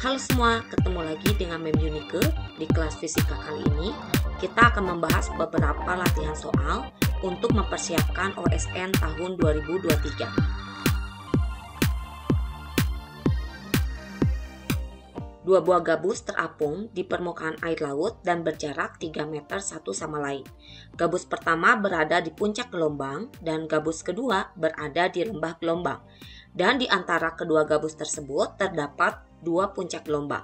Halo semua, ketemu lagi dengan Mem Yunike. Di kelas fisika kali ini, kita akan membahas beberapa latihan soal untuk mempersiapkan OSN tahun 2023. Dua buah gabus terapung di permukaan air laut dan berjarak 3 meter satu sama lain. Gabus pertama berada di puncak gelombang dan gabus kedua berada di lembah gelombang. Dan di antara kedua gabus tersebut terdapat dua puncak gelombang.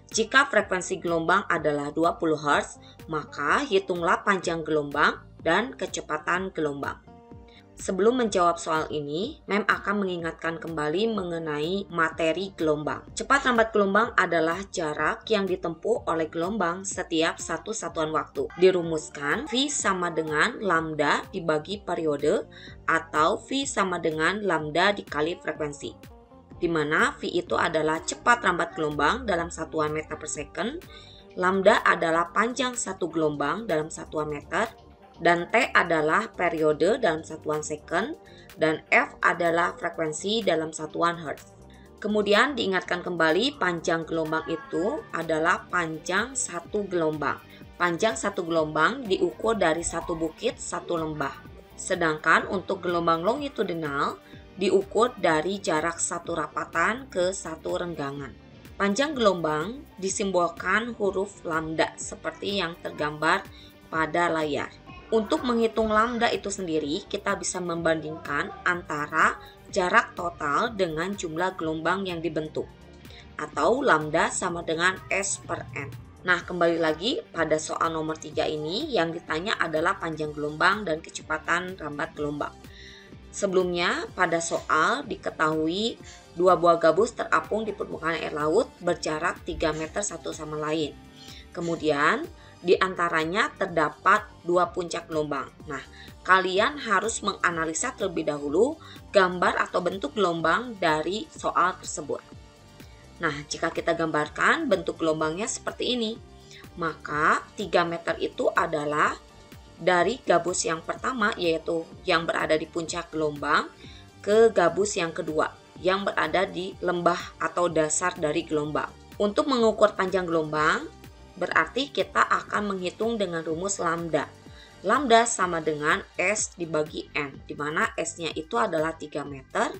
Jika frekuensi gelombang adalah 20 Hz, maka hitunglah panjang gelombang dan kecepatan gelombang. Sebelum menjawab soal ini, Mem akan mengingatkan kembali mengenai materi gelombang. Cepat lambat gelombang adalah jarak yang ditempuh oleh gelombang setiap satu satuan waktu. Dirumuskan, V sama dengan lambda dibagi periode atau V sama dengan lambda dikali frekuensi. Di mana V itu adalah cepat lambat gelombang dalam satuan meter per second, lambda adalah panjang satu gelombang dalam satuan meter, dan T adalah periode dalam satuan second, dan F adalah frekuensi dalam satuan hertz. Kemudian diingatkan kembali panjang gelombang itu adalah panjang satu gelombang. Panjang satu gelombang diukur dari satu bukit satu lembah. Sedangkan untuk gelombang longitudinal diukur dari jarak satu rapatan ke satu renggangan. Panjang gelombang disimbolkan huruf lambda seperti yang tergambar pada layar. Untuk menghitung lambda itu sendiri, kita bisa membandingkan antara jarak total dengan jumlah gelombang yang dibentuk, atau lambda sama dengan S per N. Nah, kembali lagi pada soal nomor 3 ini, yang ditanya adalah panjang gelombang dan kecepatan rambat gelombang. Sebelumnya, pada soal diketahui dua buah gabus terapung di permukaan air laut berjarak 3 meter satu sama lain. Kemudian, di antaranya terdapat dua puncak gelombang. Nah, kalian harus menganalisa terlebih dahulu gambar atau bentuk gelombang dari soal tersebut. Nah, jika kita gambarkan bentuk gelombangnya seperti ini, maka 3 meter itu adalah dari gabus yang pertama, yaitu yang berada di puncak gelombang, ke gabus yang kedua, yang berada di lembah atau dasar dari gelombang. Untuk mengukur panjang gelombang, berarti kita akan menghitung dengan rumus lambda. Lambda sama dengan S dibagi N, di mana S-nya itu adalah 3 meter,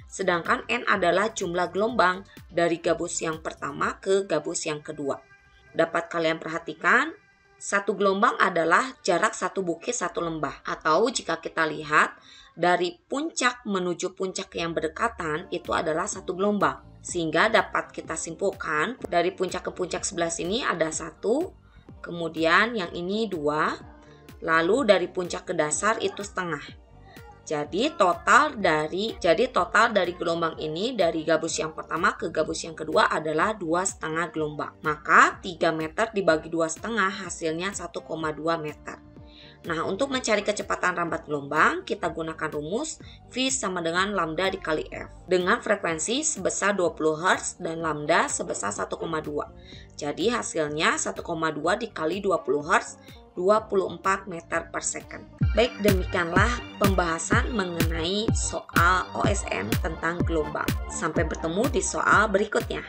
sedangkan N adalah jumlah gelombang dari gabus yang pertama ke gabus yang kedua. Dapat kalian perhatikan, satu gelombang adalah jarak satu bukit satu lembah, atau jika kita lihat dari puncak menuju puncak yang berdekatan itu adalah satu gelombang. Sehingga dapat kita simpulkan dari puncak ke puncak sebelah sini ada 1, kemudian yang ini 2, lalu dari puncak ke dasar itu setengah. Jadi total dari gelombang ini dari gabus yang pertama ke gabus yang kedua adalah 2,5 gelombang. Maka 3 meter dibagi 2,5 hasilnya 1,2 meter. Nah, untuk mencari kecepatan rambat gelombang, kita gunakan rumus V sama dengan lambda dikali F. Dengan frekuensi sebesar 20 Hz dan lambda sebesar 1,2. Jadi hasilnya 1,2 dikali 20 Hz, 24 meter per second. Baik, demikianlah pembahasan mengenai soal OSN tentang gelombang. Sampai bertemu di soal berikutnya.